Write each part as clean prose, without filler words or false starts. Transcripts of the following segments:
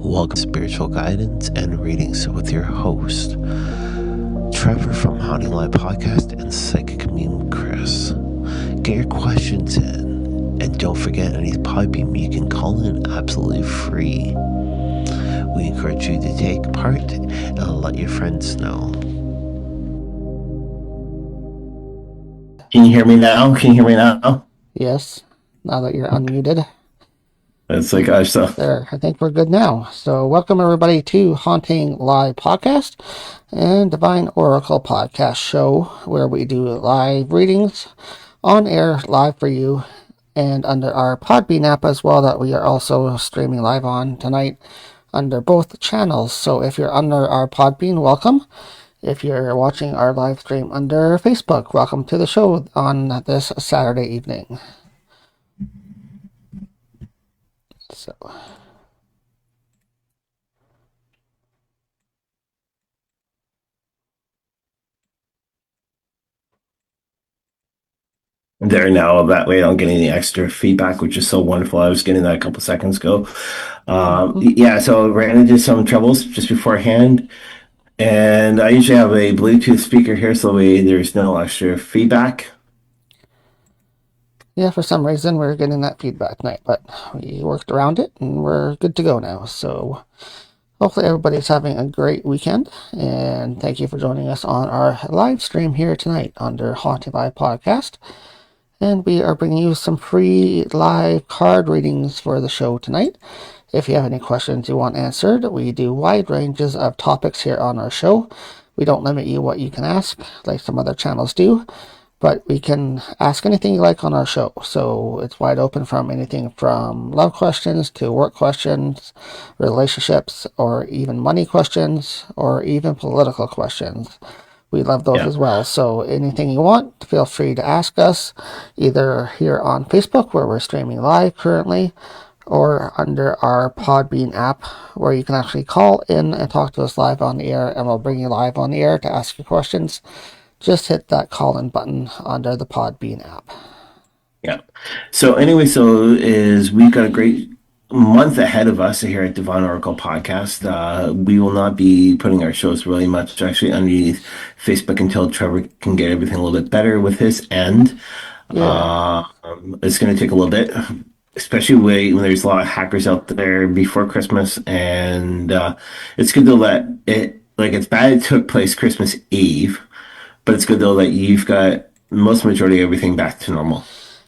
Welcome to Spiritual Guidance and Readings with your host, Trevor from Haunting Live Podcast and Psychic Medium Chris. Get your questions in, and don't forget any Podbean you can call in absolutely free. We encourage you to take part and let your friends know. Can you hear me now? Yes, now that you're unmuted. It's like, so. There, I think we're good now. So welcome everybody to Haunting Live Podcast and Divine Oracle Podcast Show, where we do live readings on air live for you and under our Podbean app as well, that we are also streaming live on tonight under both channels. So if you're under our Podbean, welcome. If you're watching our live stream under Facebook, welcome to the show on this Saturday evening. So, There now, that way I don't get any extra feedback, which is so wonderful. I was getting that a couple seconds ago. Yeah, so I ran into some troubles just beforehand, and I usually have a Bluetooth speaker here, so there's no extra feedback. yeah, for some reason we're getting that feedback tonight, but we worked around it and we're good to go now. So hopefully everybody's having a great weekend, and thank you for joining us on our live stream here tonight under Haunting Live Podcast. And we are bringing you some free live card readings for the show tonight. If you have any questions you want answered, we do wide ranges of topics here on our show. We don't limit you what you can ask like some other channels do, but we can ask anything you like on our show. So it's wide open from anything from love questions to work questions, relationships, or even money questions, or even political questions. We love those as well. So anything you want, feel free to ask us, either here on Facebook, where we're streaming live currently, or under our Podbean app, where you can actually call in and talk to us live on the air, and we'll bring you live on the air to ask your questions. Just hit that call-in button under the Podbean app. Yeah. So anyway, we've got a great month ahead of us here at Divine Oracle Podcast. We will not be putting our shows really much actually underneath Facebook until Trevor can get everything a little bit better with his end. Yeah. It's going to take a little bit, especially when there's a lot of hackers out there before Christmas, and it's good to let it, like, it's bad it took place Christmas Eve, but it's good though that you've got most majority of everything back to normal.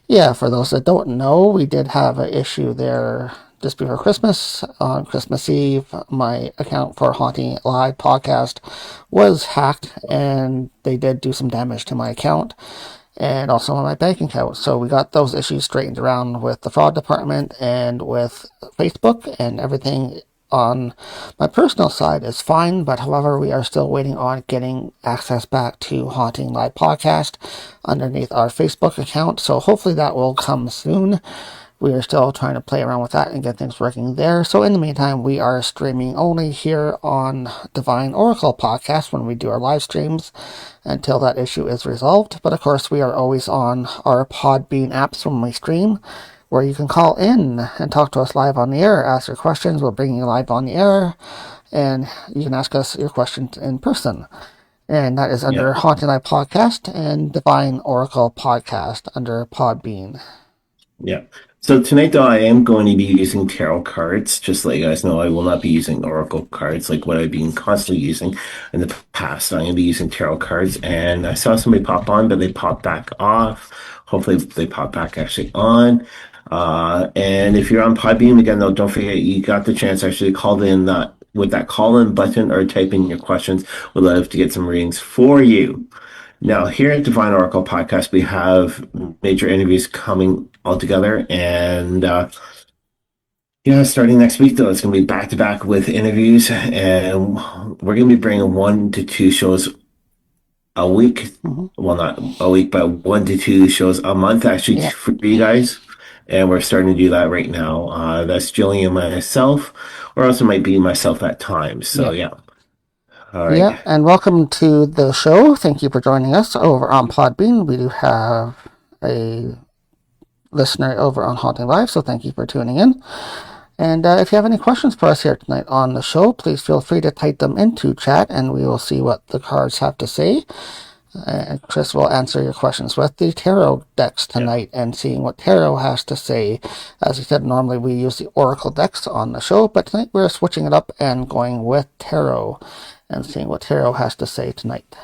Yeah, for those that don't know, we did have an issue there just before Christmas. On Christmas Eve, my account for Haunting Live Podcast was hacked, and they did do some damage to my account and also on my bank account. So we got those issues straightened around with the fraud department and with Facebook, and everything on my personal side is fine, but however, we are still waiting on getting access back to Haunting Live Podcast underneath our Facebook account, so hopefully that will come soon. We are still trying to play around with that and get things working there. So in the meantime, we are streaming only here on Divine Oracle Podcast when we do our live streams until that issue is resolved. But of course, we are always on our Podbean apps when we stream, where you can call in and talk to us live on the air, ask your questions. We'll bring you live on the air, and you can ask us your questions in person. And that is under Haunting Live Podcast and Divine Oracle Podcast under Podbean. Yeah. So tonight, though, I am going to be using tarot cards. Just to let you guys know, I will not be using oracle cards like what I've been constantly using in the past. I'm going to be using tarot cards, and I saw somebody pop on, but they popped back off. Hopefully, they pop back actually on. And if you're on Podbean, again, though, don't forget you got the chance to actually call in with that call-in button or type in your questions. We'd love to get some readings for you. Now, here at Divine Oracle Podcast, we have major interviews coming all together, and starting next week, though, it's going to be back-to-back with interviews, and we're going to be bringing 1 to 2 shows a week. Mm-hmm. Well, not a week, but 1 to 2 shows a month, actually, for you guys. And we're starting to do that right now. That's Gillian and myself, or also might be myself at times. So, yeah. All right. Yeah, and welcome to the show. Thank you for joining us over on Podbean. We do have a listener over on Haunting Live, so thank you for tuning in. And if you have any questions for us here tonight on the show, please feel free to type them into chat and we will see what the cards have to say. And Chris will answer your questions with the tarot decks tonight and seeing what tarot has to say. As I said, normally we use the oracle decks on the show, but tonight we're switching it up and going with tarot and seeing what tarot has to say tonight.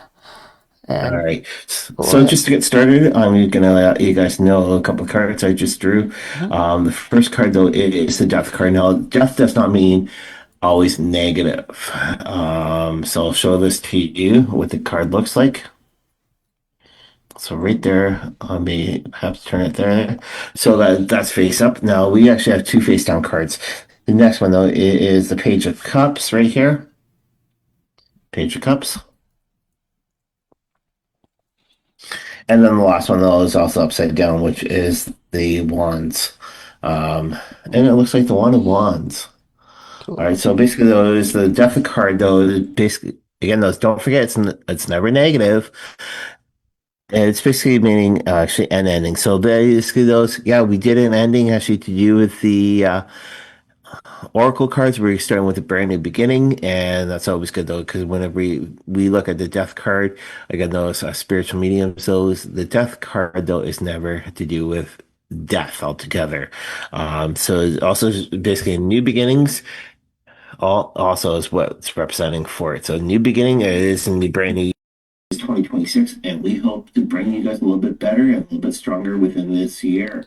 All right. So just to get started, I'm going to let you guys know a couple of cards I just drew. Mm-hmm. The first card, though, is the death card. Now, death does not mean always negative. So I'll show this to you, what the card looks like. So right there, I may have to turn it there. So that's face up. Now, we actually have two face down cards. The next one, though, is the Page of Cups right here. Page of Cups. And then the last one, though, is also upside down, which is the Wands. And it looks like the Wand of Wands. Cool. All right, so basically, though, is the Death card, though, basically, again, those don't forget, it's never negative. And it's basically meaning actually an ending. So basically, those, yeah, we did an ending actually to do with the Oracle cards. We're starting with a brand new beginning, and that's always good though, because whenever we look at the death card, again, those spiritual mediums, the death card though is never to do with death altogether. So it's also basically new beginnings. Also is what it's representing for it. So new beginning is in the brand new 2026, and we hope to bring you guys a little bit better and a little bit stronger within this year.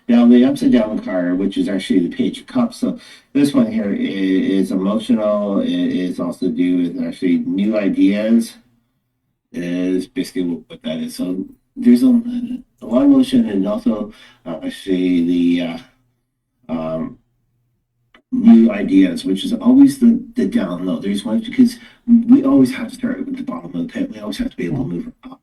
Now, the upside down card, which is actually the Page of Cups. So this one here is emotional. It is also to do with actually new ideas. Is basically what that is. So there's a lot of emotion, and also actually the new ideas, which is always the down low. There's one because we always have to start with the bottom of the pit. We always have to be able to move up.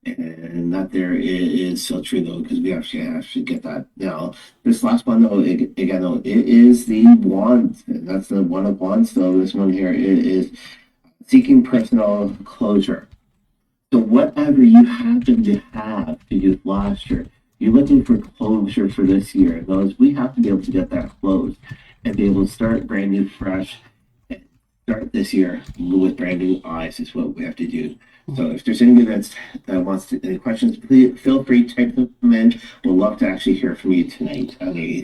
And that there is so true though, because we actually have to get that. Now, this last one though, again though, it is the Wand. That's the One of Wands. So this one here is seeking personal closure. So whatever you happen to have to do last year, you're looking for closure for this year. Those we have to be able to get that closed and be able to start brand new, fresh, and start this year with brand new eyes is what we have to do. So if there's anybody that wants to, any questions, please feel free to type them in. We'd love to actually hear from you tonight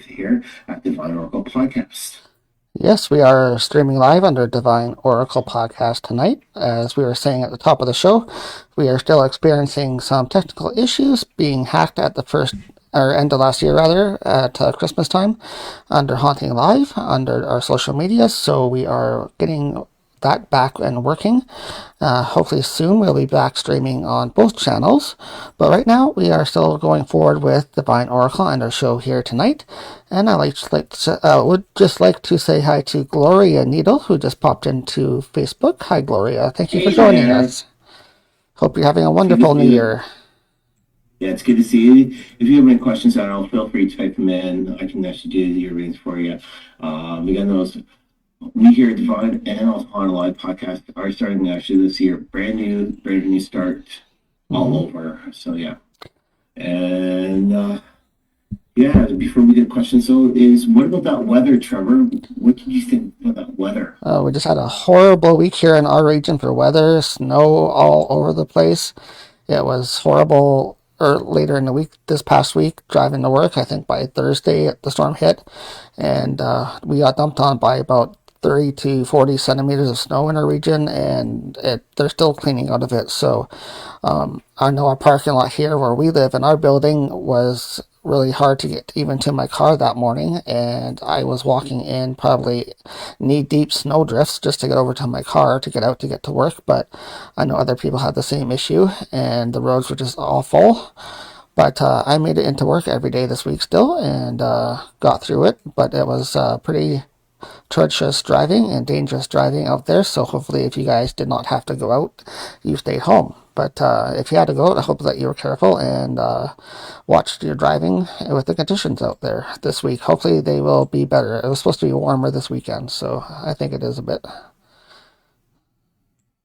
here at Divine Oracle Podcast. Yes, we are streaming live under Divine Oracle Podcast tonight. As we were saying at the top of the show, we are still experiencing some technical issues, being hacked at the end of last year rather, at Christmas time, under Haunting Live, under our social media. So we are getting that back and working. Hopefully soon we'll be back streaming on both channels. But right now we are still going forward with Divine Oracle and our show here tonight. And I would just like to say hi to Gloria Needle, who just popped into Facebook. Hi, Gloria. Thank you for joining us. Hope you're having a wonderful New Year. Yeah, it's good to see you. If you have any questions at all, feel free to type them in. I can actually do your readings for you. Again, we here at Divine and also on a live podcast are starting actually this year, brand new start all over. So yeah, and yeah. Before we get questions, what about that weather, Trevor? What did you think about that weather? We just had a horrible week here in our region for weather. Snow all over the place. It was horrible. Later in the week, this past week, driving to work, I think by Thursday the storm hit, and we got dumped on by about 30 to 40 centimeters of snow in our region, and they're still cleaning out of it. So I know our parking lot here where we live in our building was really hard to get even to my car that morning, and I was walking in probably knee-deep snow drifts just to get over to my car to get out to get to work. But I know other people had the same issue, and the roads were just all full. But I made it into work every day this week still, and got through it. But it was pretty treacherous driving and dangerous driving out there. So hopefully if you guys did not have to go out, you stayed home. But if you had to go out, I hope that you were careful and watched your driving with the conditions out there this week. Hopefully they will be better. It was supposed to be warmer this weekend, so I think it is a bit.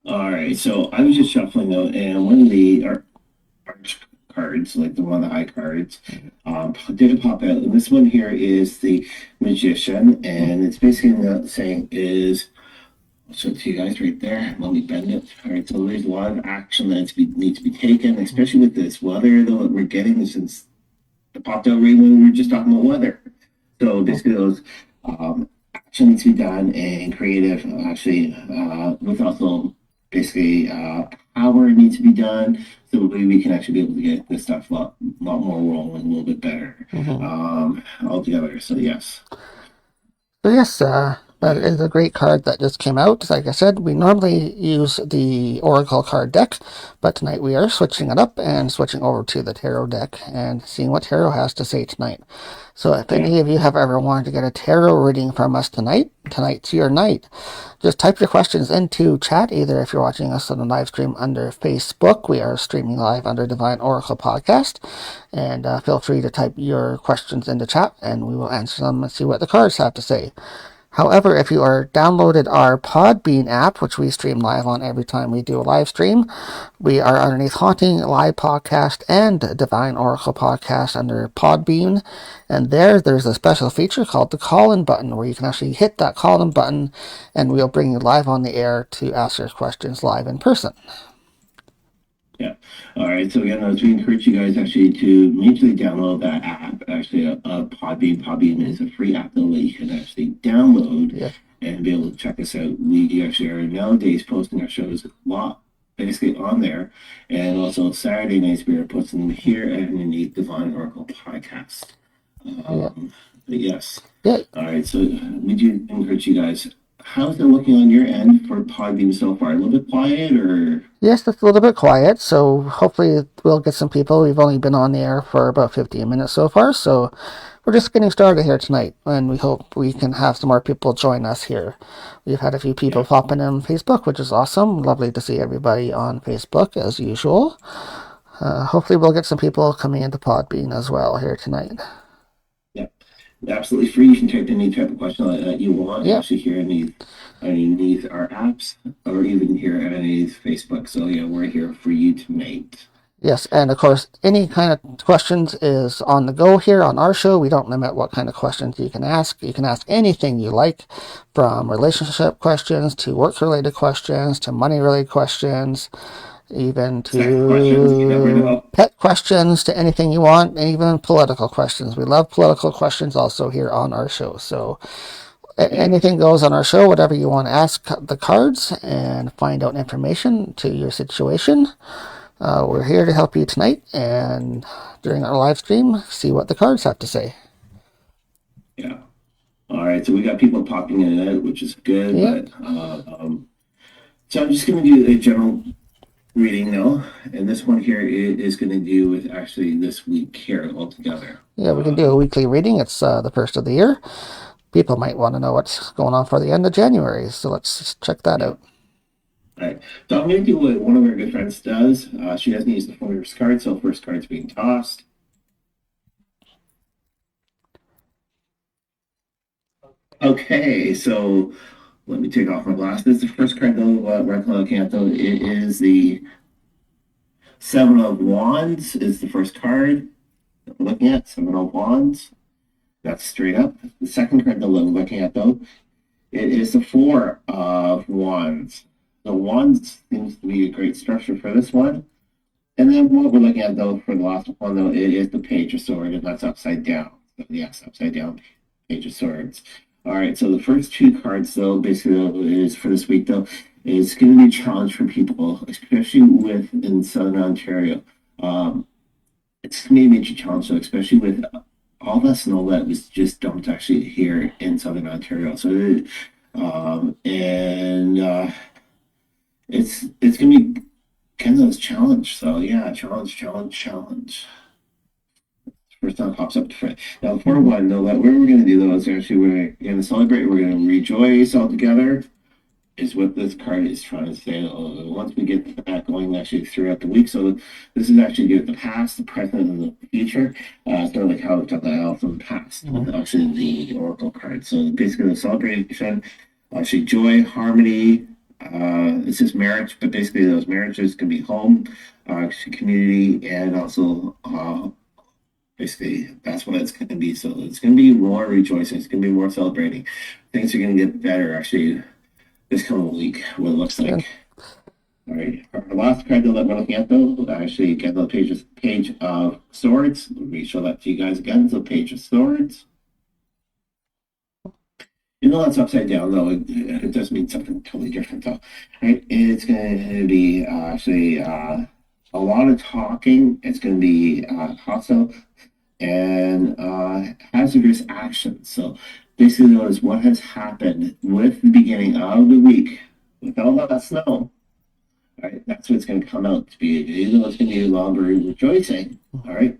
All right, so I was just shuffling though, and one of the cards, like the one of the high cards. Did it pop out? And this one here is the Magician, and it's basically saying is. I'll show it to you guys right there. Let me bend it. All right, so there's a lot of action that needs to be taken, especially with this weather though that we're getting since the popped out right when we were just talking about weather. So basically those action needs to be done and creative actually with also basically power needs to be done so that we can actually be able to get this stuff a lot more rolling a little bit better altogether. So yes. So yes, that is a great card that just came out. Like I said, we normally use the Oracle card deck, but tonight we are switching it up and switching over to the Tarot deck and seeing what Tarot has to say tonight. So if any of you have ever wanted to get a tarot reading from us tonight, tonight's your night. Just type your questions into chat, either if you're watching us on the live stream under Facebook. We are streaming live under Divine Oracle Podcast. And feel free to type your questions into chat, and we will answer them and see what the cards have to say. However, if you are downloaded our Podbean app, which we stream live on every time we do a live stream, we are underneath Haunting Live Podcast and Divine Oracle Podcast under Podbean. And there's a special feature called the call-in button, where you can actually hit that call-in button, and we'll bring you live on the air to ask your questions live in person. Yeah. All right. So again, as we encourage you guys actually to immediately download that app. Actually, Podbean. Podbean is a free app that you can actually download and be able to check us out. We actually are nowadays posting our shows a lot, basically on there, and also Saturday nights we are posting them here underneath Divine Oracle Podcast. But yes. Yeah. All right. So we do encourage you guys. How's it looking on your end for Podbean so far? A little bit quiet, or? Yes, it's a little bit quiet, so hopefully we'll get some people. We've only been on the air for about 15 minutes so far, so we're just getting started here tonight, and we hope we can have some more people join us here. We've had a few people popping in on Facebook, which is awesome. Lovely to see everybody on Facebook, as usual. Hopefully we'll get some people coming into Podbean as well here tonight. Absolutely free. You can type any type of question that you want. Actually, here underneath our apps, or even here underneath Facebook. So yeah, we're here for you tonight. Yes, and of course, any kind of questions is on the go here on our show. We don't limit what kind of questions you can ask. You can ask anything you like, from relationship questions to work-related questions to money-related questions, even to pet questions, to anything you want, and even political questions. We love political questions also here on our show. So anything goes on our show, whatever you want to ask the cards and find out information to your situation. We're here to help you tonight, and during our live stream, see what the cards have to say. Yeah. All right. So we got people popping in and out, which is good. But so I'm just going to do a general reading now, and this one here is going to do with actually this week here altogether. Yeah, we can do a weekly reading. It's the first of the year. People might want to know what's going on for the end of January, so let's check that out. All right, so I'm going to do what one of our good friends does. She doesn't use the first card, so first card's being tossed. Okay, so let me take off my glasses. The first card, though, we're looking at, though, it is the Seven of Wands is the first card that we're looking at. Seven of Wands. That's straight up. The second card that we're looking at, though, it is the Four of Wands. The Wands seems to be a great structure for this one. And then what we're looking at, though, for the last one, though, it is the Page of Swords, and that's upside down. So, yes, upside down Page of Swords. All right, so the first two cards, though, basically is for this week, though, is going to be a challenge for people, especially in Southern Ontario. It's going to be a major challenge, though, especially with all that snow that was just dumped actually here in Southern Ontario. So, it's going to be kind of this challenge. So, yeah, challenge. First time pops up to front. Now, for one, though, what we're going to do, though, is actually we're going to celebrate, we're going to rejoice all together, is what this card is trying to say. Once we get that going actually throughout the week. So this is actually good the past, the present, and the future. Sort of like how we've talked about from the past, actually the Oracle card. So basically the celebration, actually joy, harmony, It says marriage, but basically those marriages can be home, community, and also basically that's what it's going to be. So it's going to be more rejoicing. It's going to be more celebrating. Things are going to get better actually this coming week. What it looks like. All right. Our last card that we're looking at though, actually get the page of swords. Let me show that to you guys again. So page of swords. You know that's upside down though. It does mean something totally different though. Right? It's going to be actually a lot of talking. It's going to be hostile and hazardous action. So basically, notice what has happened with the beginning of the week with all that snow. Right, that's what it's going to come out to be. Even though it's going to be longer rejoicing, all right,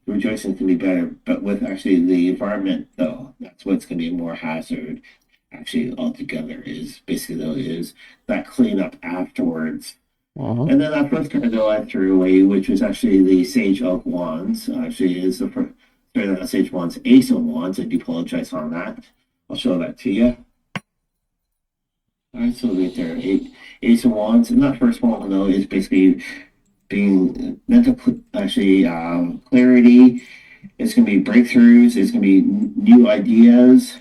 rejoicing can be better. But with actually the environment, though, that's what's going to be more hazard. Actually, altogether is basically though is that cleanup afterwards. And then that first card though I threw away, which was actually the Sage of Wands. Actually, is the first. Sorry, not Sage of Wands, Ace of Wands. I do apologize on that. I'll show that to you. All right, so right there, Ace of Wands, and that first one though is basically being mental, actually clarity. It's going to be breakthroughs. It's going to be new ideas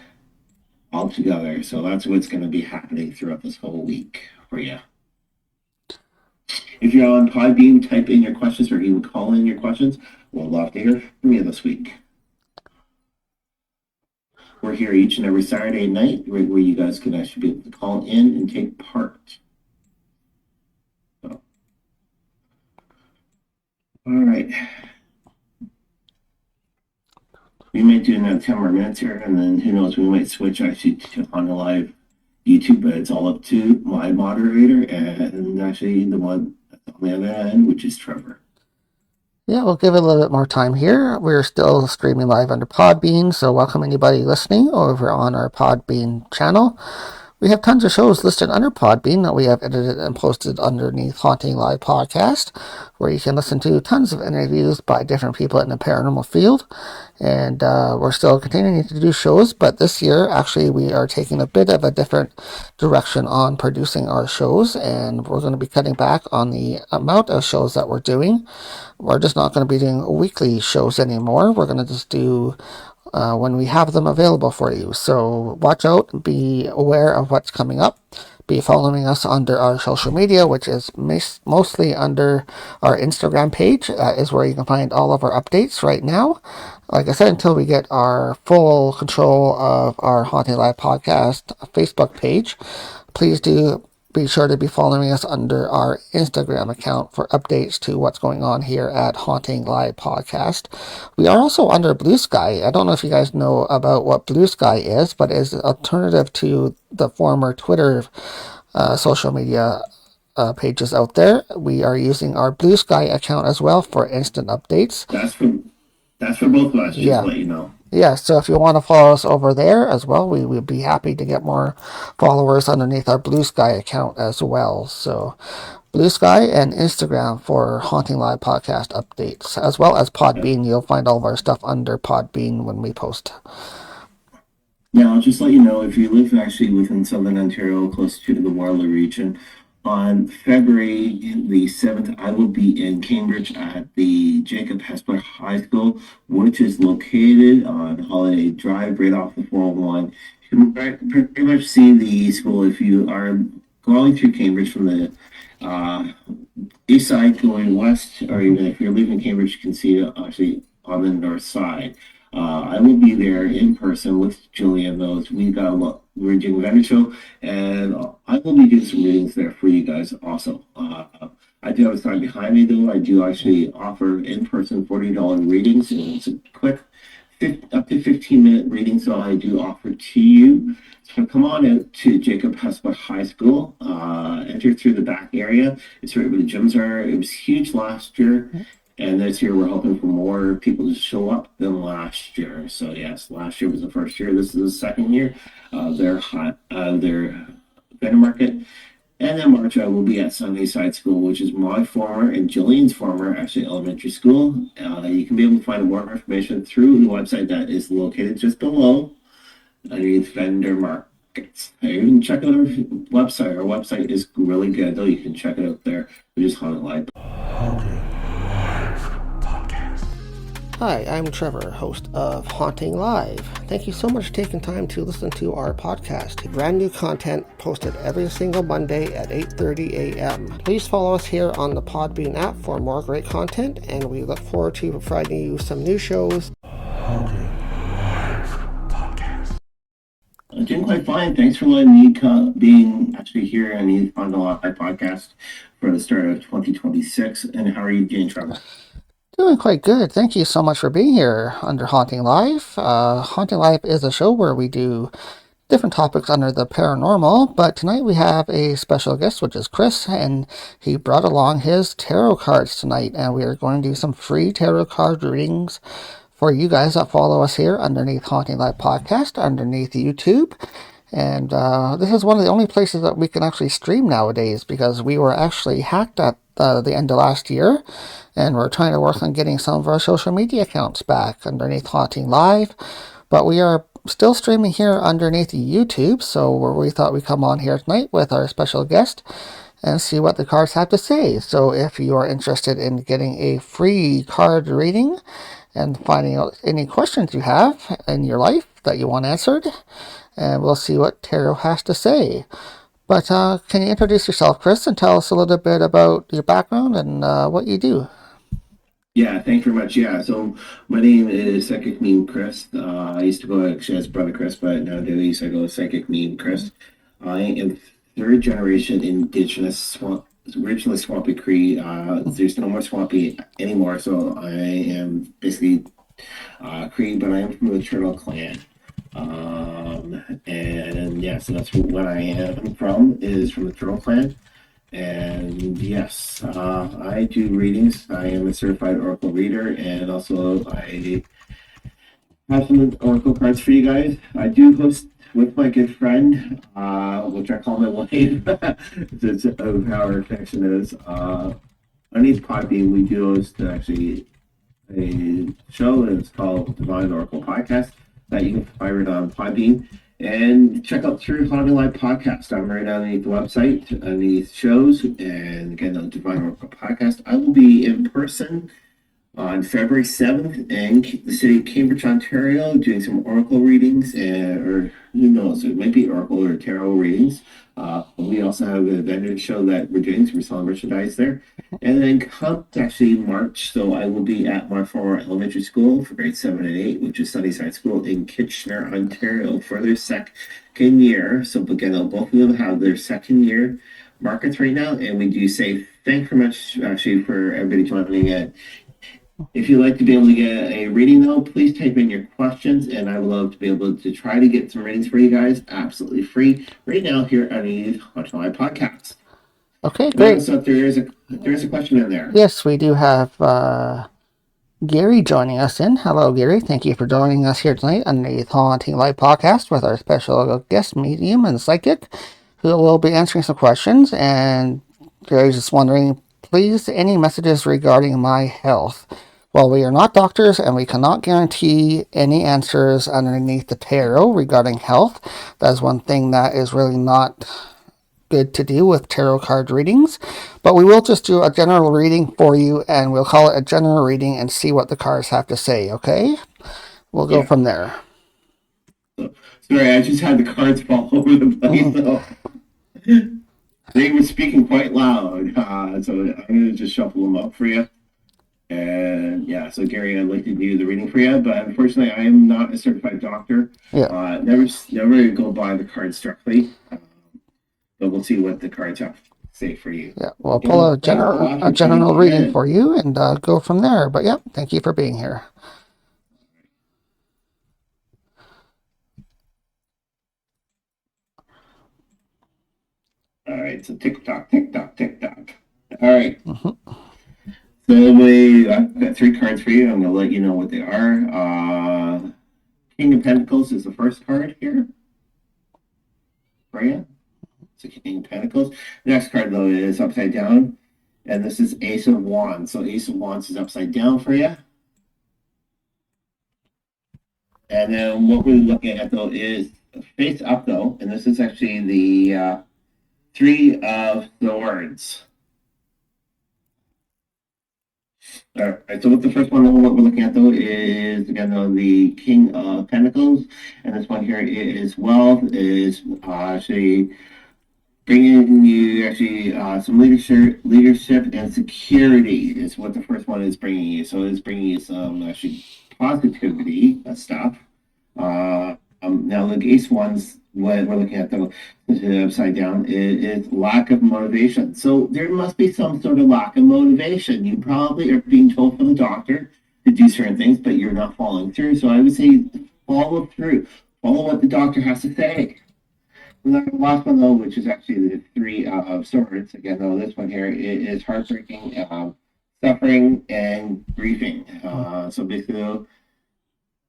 all together. So that's what's going to be happening throughout this whole week for you. If you're on Podbean, type in your questions or even call in your questions. We'll love to hear from you this week. We're here each and every Saturday night where you guys can actually be able to call in and take part. So. All right. We might do another 10 more minutes here, and then who knows, we might switch actually to on the live YouTube, but it's all up to my moderator and actually the one on the other end, which is Trevor. Yeah, we'll give it a little bit more time here. We're still streaming live under Podbean, so welcome anybody listening over on our Podbean channel. We have tons of shows listed under Podbean that we have edited and posted underneath Haunting Live Podcast, where you can listen to tons of interviews by different people in the paranormal field. And we're still continuing to do shows, but this year, actually, we are taking a bit of a different direction on producing our shows, and we're going to be cutting back on the amount of shows that we're doing. We're just not going to be doing weekly shows anymore. We're going to just do when we have them available for you. So watch out, be aware of what's coming up. Be following us under our social media, which is mostly under our Instagram page, is where you can find all of our updates right now. Like I said, until we get our full control of our Haunting Live Podcast Facebook page, please do be sure to be following us under our Instagram account for updates to what's going on here at Haunting Live Podcast. We are also under Blue Sky. I don't know if you guys know about what Blue Sky is, but it's an alternative to the former Twitter social media pages out there. We are using our Blue Sky account as well for instant updates. That's for both of us, just to let you know. Yeah, so if you want to follow us over there as well, we would be happy to get more followers underneath our Blue Sky account as well. So Blue Sky and Instagram for Haunting Live Podcast updates, as well as Podbean. You'll find all of our stuff under Podbean when we post. Now, I'll just let you know, if you live actually within Southern Ontario, close to the Waterloo region, on February the 7th, I will be in Cambridge at the Jacob Hesper High School, which is located on Holiday Drive, right off the 401. You can pretty much see the school if you are going through Cambridge from the east side going west, or even if you're leaving Cambridge, you can see it actually on the north side. I will be there in person with Gillian. We're doing a vendor show, and I will be doing some readings there for you guys also. I do have a sign behind me though. I do actually offer in-person $40 readings, and it's a quick up to 15-minute reading, so I do offer to you. So come on out to Jacob Hesper High School, enter through the back area. It's right where the gyms are. It was huge last year. And this year we're hoping for more people to show up than last year. So yes, last year was the first year. This is the second year. Their vendor market. And then March I will be at Sunnyside School, which is my former and Jillian's former actually elementary school. You can be able to find more information through the website that is located just below underneath vendor You can check out our website. Our website is really good, though. You can check it out there. We just Haunted Live. Hi, I'm Trevor, host of Haunting Live. Thank you so much for taking time to listen to our podcast. Brand new content posted every single Monday at 8:30 a.m. Please follow us here on the Podbean app for more great content, and we look forward to providing you some new shows. I'm doing quite fine. Thanks for letting me being actually here on the Haunted Live podcast for the start of 2026. And how are you doing, Trevor? Doing quite good. Thank you so much for being here under Haunting Live. Haunting Live is a show where we do different topics under the paranormal, but tonight we have a special guest, which is Chris, and he brought along his tarot cards tonight, and we are going to do some free tarot card readings for you guys that follow us here underneath Haunting Live Podcast, underneath YouTube. And this is one of the only places that we can actually stream nowadays, because we were actually hacked at the end of last year, and we're trying to work on getting some of our social media accounts back underneath Haunting Live. But we are still streaming here underneath YouTube, so we thought we'd come on here tonight with our special guest and see what the cards have to say. So if you are interested in getting a free card reading and finding out any questions you have in your life that you want answered, and we'll see what tarot has to say. But can you introduce yourself, Chris, and tell us a little bit about your background and what you do? Yeah, thanks very much. Yeah, so my name is Psychic Medium Chris. I used to go actually as Brother Chris, but nowadays I go as Psychic Medium Chris. I am third generation Indigenous, originally Swampy Cree. There's no more Swampy anymore, so I am basically Cree, but I am from the Turtle Clan. And yeah, so that's what I am from, is from the Turtle Clan. And yes, I do readings. I am a certified Oracle reader, and also I have some Oracle cards for you guys. I do host with my good friend, which I call my wife. It's of how our connection is. Underneath Podbean, we do host actually a show, and it's called Divine Oracle Podcast that you can find on Podbean. And check out through Haunted Live Podcast. I'm right underneath the website, underneath shows, and again on Divine Oracle Podcast. I will be in person on February 7th in the city of Cambridge, Ontario, doing some Oracle readings, or who knows, it might be Oracle or Tarot readings. We also have a vendor show that we're doing, so we're selling merchandise there. And then come actually March, so I will be at my former elementary school for grade 7 and 8, which is Sunnyside School in Kitchener, Ontario, for their second year. So again, both of them have their second year markets right now, and we do say thank you very much actually for everybody joining it. If you'd like to be able to get a reading, though, please type in your questions, and I would love to be able to try to get some readings for you guys, absolutely free, right now here on the Haunted Live Podcast. Okay, great. So there is a question in there. Yes, we do have Gary joining us in. Hello, Gary. Thank you for joining us here tonight on the Haunting Live Podcast with our special guest medium and psychic, who will be answering some questions. And Gary's just wondering, please, any messages regarding my health? Well, we are not doctors, and we cannot guarantee any answers underneath the tarot regarding health. That is one thing that is really not good to do with tarot card readings. But we will just do a general reading for you, and we'll call it a general reading and see what the cards have to say, okay? We'll go from there. Sorry, I just had the cards fall over the place, though. They were speaking quite loud, so I'm going to just shuffle them up for you. And yeah, so Gary, I'd like to do the reading for you, but unfortunately, I am not a certified doctor. Yeah. Never go by the cards directly. But we'll see what the cards have to say for you. Yeah, we'll pull a general reading for you and go from there. But yeah, thank you for being here. All right, so tick tock, tick tock, tick tock. All right. Mm-hmm. So I've got 3 cards for you. I'm going to let you know what they are. King of Pentacles is the first card here for you. It's a King of Pentacles. The next card, though, is upside down. And this is Ace of Wands. So Ace of Wands is upside down for you. And then what we're looking at, though, is face up, though. And and this is actually the Three of Swords. All right, so what the first one that we're looking at though is again the King of Pentacles, and this one here is wealth, is actually bringing you actually some leadership and security is what the first one is bringing you. So it's bringing you some actually positivity stuff. Now the ace ones, what we're looking at the upside down is lack of motivation. So there must be some sort of lack of motivation. You probably are being told from the doctor to do certain things, but you're not following through. So I would say follow through. Follow what the doctor has to say. And then the last one though, which is actually the Three of Swords. Again, though, this one here is heartbreaking, suffering, and grieving. So basically, though,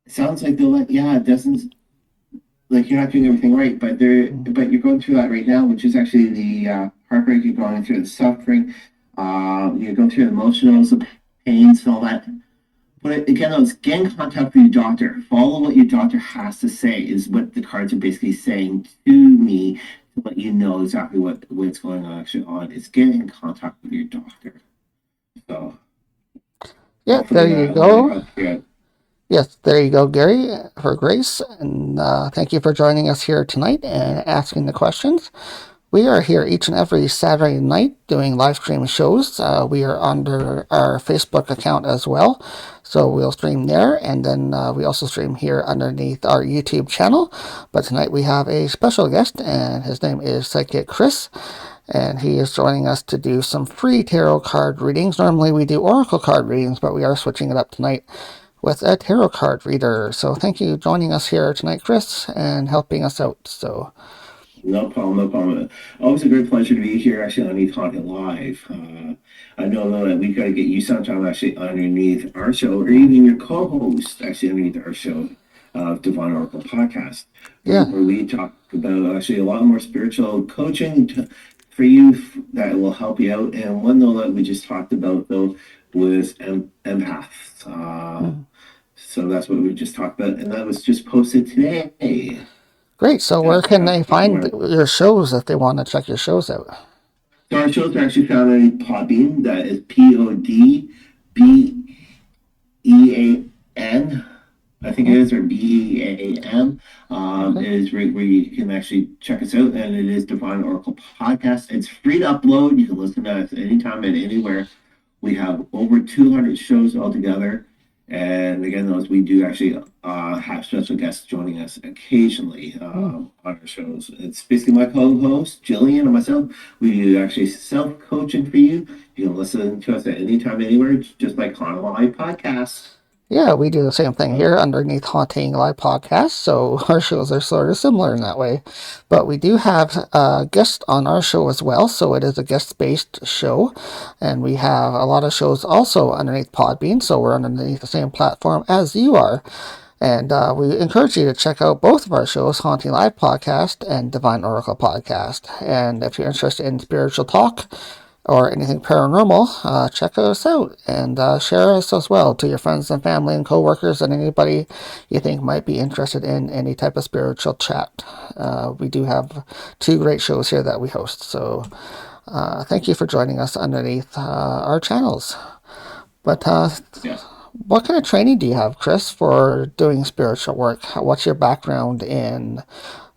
it sounds like it doesn't, like you're not doing everything right, but you're going through that right now, which is actually the heartbreak. You're going through the suffering. You're going through the emotionals, the pains, and all that. But again, it's get in contact with your doctor. Follow what your doctor has to say is what the cards are basically saying to me to let you know exactly what's going on actually on. It's get in contact with your doctor. So Yeah, there you go. Yes, there you go, Gary, for Grace. And thank you for joining us here tonight and asking the questions. We are here each and every Saturday night doing live stream shows. We are under our Facebook account as well, so we'll stream there, and then we also stream here underneath our YouTube channel. But tonight we have a special guest, and his name is Psychic Chris, and he is joining us to do some free tarot card readings. Normally we do oracle card readings, but we are switching it up tonight with a tarot card reader. So thank you for joining us here tonight, Chris, and helping us out. So. No problem. Always a great pleasure to be here actually underneath Haunted Live. I know that we've got to get you sometime actually underneath our show, or even your co-host actually underneath our show, Divine Oracle Podcast. Yeah. Where we talk about actually a lot more spiritual coaching for you that will help you out. And one though that we just talked about though was empaths. So that's what we just talked about, and that was just posted today. Great. So where can they find your shows if they want to check your shows out? So our shows are actually found on Podbean. That is Podbean, I think it is, or BEAM. Is where you can actually check us out, and it is Divine Oracle Podcast. It's free to upload. You can listen to us anytime and anywhere. We have over 200 shows altogether. And again, those we do actually have special guests joining us occasionally on our shows. It's basically my co-host, Gillian, and myself. We do actually self-coaching for you. You can listen to us at any time, anywhere, just like Haunted Live Podcasts. Yeah, we do the same thing here underneath Haunting Live Podcast, so our shows are sort of similar in that way. But we do have guests on our show as well, so it is a guest-based show. And we have a lot of shows also underneath Podbean, so we're underneath the same platform as you are. And we encourage you to check out both of our shows, Haunting Live Podcast and Divine Oracle Podcast. And if you're interested in spiritual talk or anything paranormal, check us out and share us as well to your friends and family and coworkers and anybody you think might be interested in any type of spiritual chat. We do have 2 great shows here that we host, so thank you for joining us underneath our channels. But what kind of training do you have, Chris, for doing spiritual work? What's your background in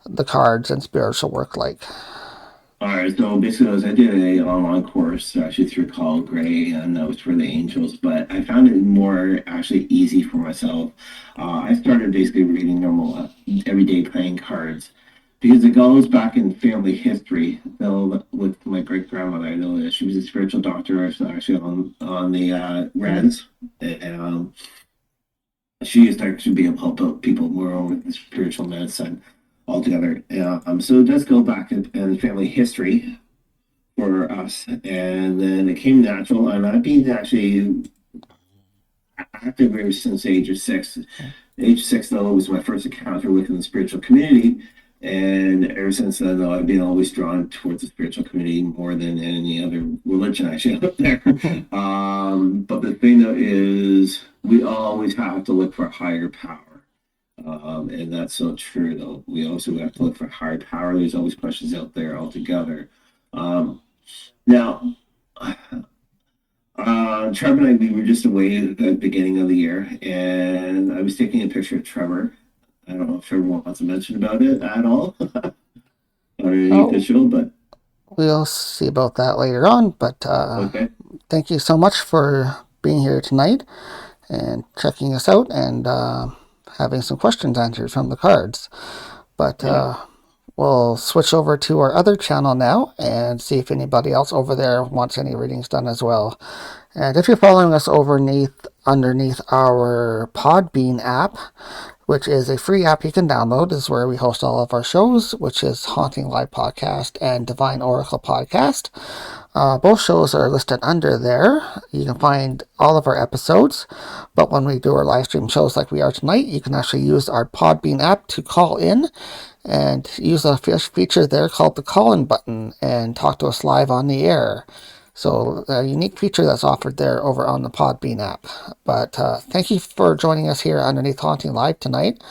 the cards and spiritual work like? All right, so basically, I did an online course actually through Call Gray, and that was for the angels. But I found it more actually easy for myself. I started basically reading normal everyday playing cards because it goes back in family history. So with my great grandmother, I know that she was a spiritual doctor, actually on the Reds, and she used to actually be able to help out people more with spiritual medicine altogether. So it does go back in family history for us, and then it came natural, and I've been actually active ever since the age of 6. Age 6 though was my first encounter within the spiritual community, and ever since then though I've been always drawn towards the spiritual community more than any other religion actually out there. But the thing though is we always have to look for a higher power. And that's so true, though. We also have to look for higher power. There's always questions out there altogether. Now, Trevor and I, we were just away at the beginning of the year, and I was taking a picture of Trevor. I don't know if Trevor wants to mention about it at all, or any official, but we'll see about that later on. But okay. Thank you so much for being here tonight and checking us out and having some questions answered from the cards. But we'll switch over to our other channel now and see if anybody else over there wants any readings done as well. And if you're following us underneath our Podbean app, which is a free app you can download, is where we host all of our shows, which is Haunting Live Podcast and Divine Oracle Podcast. Both shows are listed under there. You can find all of our episodes, but when we do our live stream shows like we are tonight, you can actually use our Podbean app to call in and use a feature there called the call-in button and talk to us live on the air. So a unique feature that's offered there over on the Podbean app. But thank you for joining us here underneath Haunting Live tonight.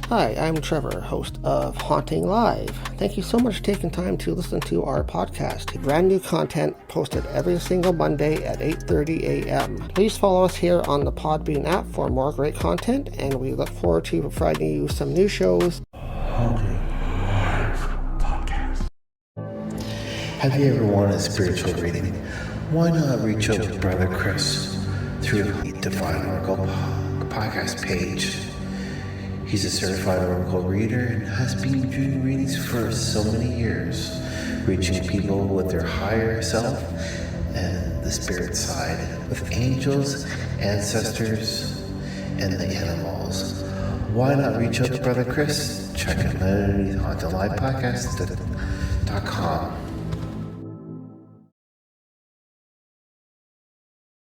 Hi, I'm Trevor, host of Haunting Live. Thank you so much for taking time to listen to our podcast. Brand new content posted every single Monday at 8:30 a.m. Please follow us here on the Podbean app for more great content, and we look forward to providing you some new shows. Have you ever wanted a spiritual reading? Why not reach out to Brother Chris through the Divine Oracle podcast page? He's a certified Oracle reader and has been doing readings for so many years, reaching people with their higher self and the spirit side, with angels, ancestors, and the animals. Why not reach out to Brother Chris? Check him out at HauntedLivePodcast.com.